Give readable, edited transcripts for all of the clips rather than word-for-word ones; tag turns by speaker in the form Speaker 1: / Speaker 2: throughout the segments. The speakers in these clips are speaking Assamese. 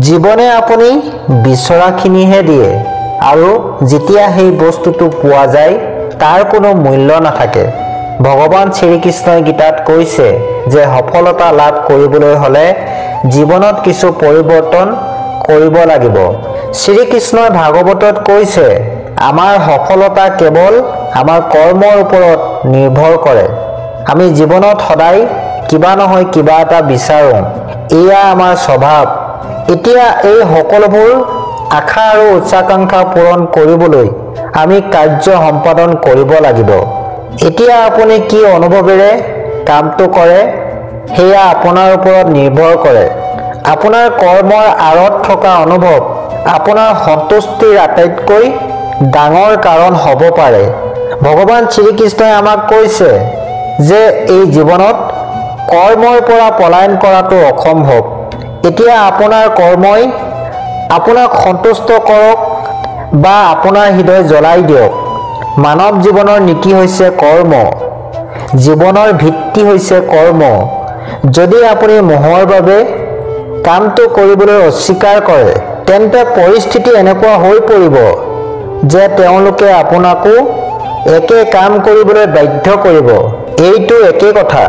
Speaker 1: জীৱনে আপুনি বিচৰাখিনিহে দিয়ে আৰু যেতিয়া সেই বস্তুটো পোৱা যায় তাৰ কোনো মূল্য নাথাকে। ভগৱান শ্ৰীকৃষ্ণই গীতাত কৈছে যে সফলতা লাভ কৰিবলৈ হ'লে জীৱনত কিছু পৰিৱৰ্তন কৰিব লাগিব। শ্ৰীকৃষ্ণই ভাগৱতত কৈছে আমাৰ সফলতা কেৱল আমাৰ কৰ্মৰ ওপৰত নিৰ্ভৰ কৰে। আমি জীৱনত সদায় কিবা নহয় কিবা এটা বিচাৰোঁ, এয়া আমাৰ স্বভাৱ। এতিয়া এই সকলোবোৰ আশা আৰু উচ্চাকাংক্ষা পূৰণ কৰিবলৈ আমি কাৰ্য সম্পাদন কৰিব লাগিব। এতিয়া আপুনি কি অনুভৱেৰে কামটো কৰে সেয়া আপোনাৰ ওপৰত নিৰ্ভৰ কৰে। আপোনাৰ কৰ্মৰ আঁৰত থকা অনুভৱ আপোনাৰ সন্তুষ্টিৰ আটাইতকৈ ডাঙৰ কাৰণ হ'ব পাৰে। ভগৱান শ্ৰীকৃষ্ণই আমাক কৈছে যে এই জীৱনত কৰ্মৰ পৰা পলায়ন কৰাটো অসম্ভৱ। এতিয়া আপোনাৰ কৰ্মই আপোনাক সন্তুষ্ট কৰক বা আপোনাৰ হৃদয় জ্বলাই দিয়ক। মানৱ জীৱনৰ নীতি হৈছে কৰ্ম, জীৱনৰ ভিত্তি হৈছে কৰ্ম। যদি আপুনি মোহৰ বাবে কামটো কৰিবলৈ অস্বীকাৰ কৰে তেন্তে পৰিস্থিতি এনেকুৱা হৈ পৰিব যে তেওঁলোকে আপোনাকো একে কাম কৰিবলৈ বাধ্য কৰিব। এইটো একে কথা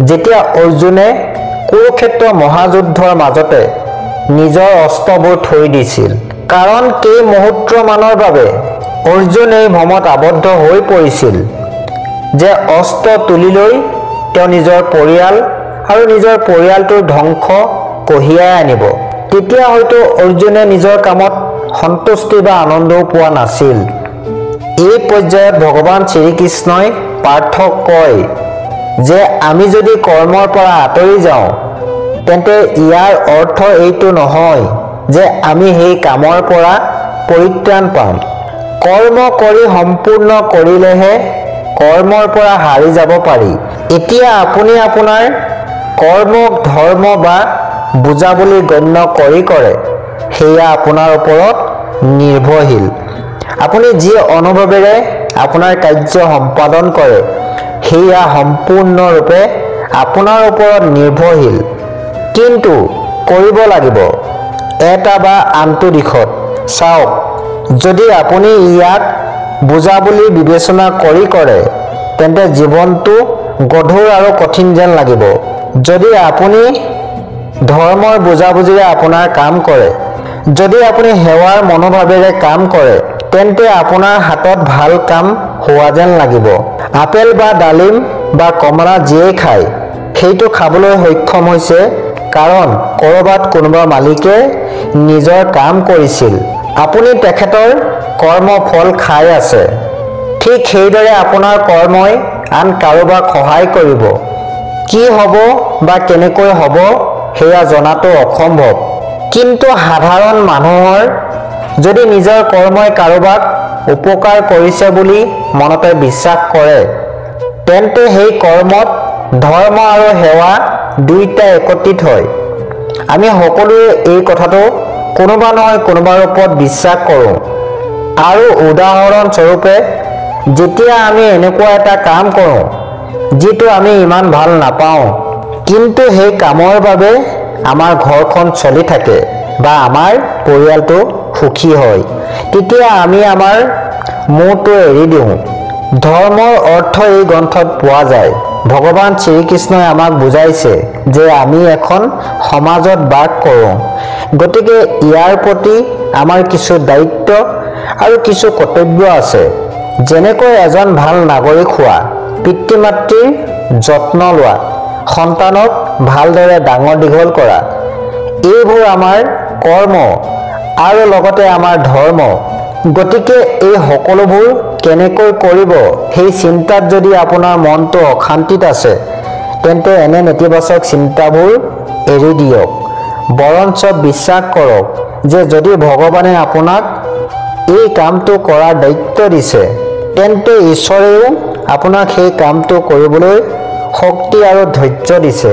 Speaker 1: যেতিয়া অৰ্জুনে কুৰুক্ষেত্ৰ মহাযুদ্ধৰ মাজতে নিজৰ অস্ত্ৰবোৰ থৈ দিছিল, কাৰণ কেই মুহূৰ্তমানৰ বাবে অৰ্জুন এই ভ্ৰমত আবদ্ধ হৈ পৰিছিল যে অস্ত্ৰ তুলি লৈ তেওঁ নিজৰ পৰিয়াল আৰু নিজৰ পৰিয়ালটোৰ ধ্বংস কঢ়িয়াই আনিব। তেতিয়া হয়তো অৰ্জুনে নিজৰ কামত সন্তুষ্টি বা আনন্দও পোৱা নাছিল। এই পৰ্যায়ত ভগৱান শ্ৰীকৃষ্ণই পাৰ্থক কয় যে আমি যদি কৰ্মৰ পৰা আঁতৰি যাওঁ তেন্তে ইয়াৰ অৰ্থ এইটো নহয় যে আমি সেই কামৰ পৰা পৰিত্ৰাণ পাম। কৰ্ম কৰি সম্পূৰ্ণ কৰিলেহে কৰ্মৰ পৰা হাৰি যাব পাৰি। এতিয়া আপুনি আপোনাৰ কৰ্মক ধৰ্ম বা বোজা বুলি গণ্য কৰে সেয়া আপোনাৰ ওপৰত নিৰ্ভৰশীল। আপুনি যি অনুভৱেৰে আপোনাৰ কাৰ্য সম্পাদন কৰে সেয়া সম্পূৰ্ণৰূপে আপোনাৰ ওপৰত নিৰ্ভৰশীল। কিন্তু কৰিব লাগিব এটা বা আনটো দিশত। চাওক, যদি আপুনি ইয়াক বোজা বুলি বিবেচনা কৰে তেন্তে জীৱনটো গধুৰ আৰু কঠিন যেন লাগিব। যদি আপুনি ধৰ্মৰ বুজাবুজিৰে আপোনাৰ কাম কৰে, যদি আপুনি সেৱাৰ মনোভাৱেৰে কাম কৰে তেন্তে আপোনাৰ হাতত ভাল কাম হোৱা যেন লাগিব। আপেল বা ডালিম বা কমলা যিয়েই খায় সেইটো খাবলৈ সক্ষম হৈছে কাৰণ ক'ৰবাত কোনোবা মালিকে নিজৰ কাম কৰিছিল। আপুনি তেখেতৰ কৰ্মফল খাই আছে। ঠিক সেইদৰে আপোনাৰ কৰ্মই আন কাৰোবাক সহায় কৰিব। কি হ'ব বা কেনেকৈ হ'ব সেয়া জনাটো অসম্ভৱ। কিন্তু সাধাৰণ মানুহৰ যদি নিজৰ কৰ্মই কাৰোবাক উপকাৰ কৰিছে বুলি মনতে বিশ্বাস কৰে তেন্তে সেই কৰ্মত ধৰ্ম আৰু সেৱা দুয়োটা একত্ৰিত হয়। আমি সকলোৱে এই কথাটো কোনোবা নহয় কোনোবাৰ ওপৰত বিশ্বাস কৰোঁ। আৰু উদাহৰণস্বৰূপে যেতিয়া আমি এনেকুৱা এটা কাম কৰোঁ যিটো আমি ইমান ভাল নাপাওঁ কিন্তু সেই কামৰ বাবে আমাৰ ঘৰখন চলি থাকে বা আমাৰ পৰিয়ালটো সুখী হয়, তেতিয়া আমি আমাৰ মোহটো এৰি দিওঁ। ধৰ্মৰ অৰ্থ এই গ্ৰন্থত পোৱা যায়। ভগৱান শ্ৰীকৃষ্ণই আমাক বুজাইছে যে আমি এখন সমাজত বাস কৰোঁ, গতিকে ইয়াৰ প্ৰতি আমাৰ কিছু দায়িত্ব আৰু কিছু কৰ্তব্য আছে। যেনেকৈ এজন ভাল নাগৰিক হোৱা, পিতৃ মাতৃৰ যত্ন লোৱা, সন্তানক ভালদৰে ডাঙৰ দীঘল কৰা, এইবোৰ আমাৰ কৰ্ম আৰু লগতে আমাৰ ধৰ্ম। গতিকে এই সকলোবোৰ কেনেকৈ কৰিব সেই চিন্তাত যদি আপোনাৰ মনটো অশান্তিত আছে তেন্তে এনে নেতিবাচক চিন্তাবোৰ এৰি দিয়ক। বৰঞ্চ বিশ্বাস কৰক যে যদি ভগৱানে আপোনাক এই কামটো কৰাৰ দায়িত্ব দিছে তেন্তে ঈশ্বৰেও আপোনাক সেই কামটো কৰিবলৈ শক্তি আৰু ধৈৰ্য দিছে।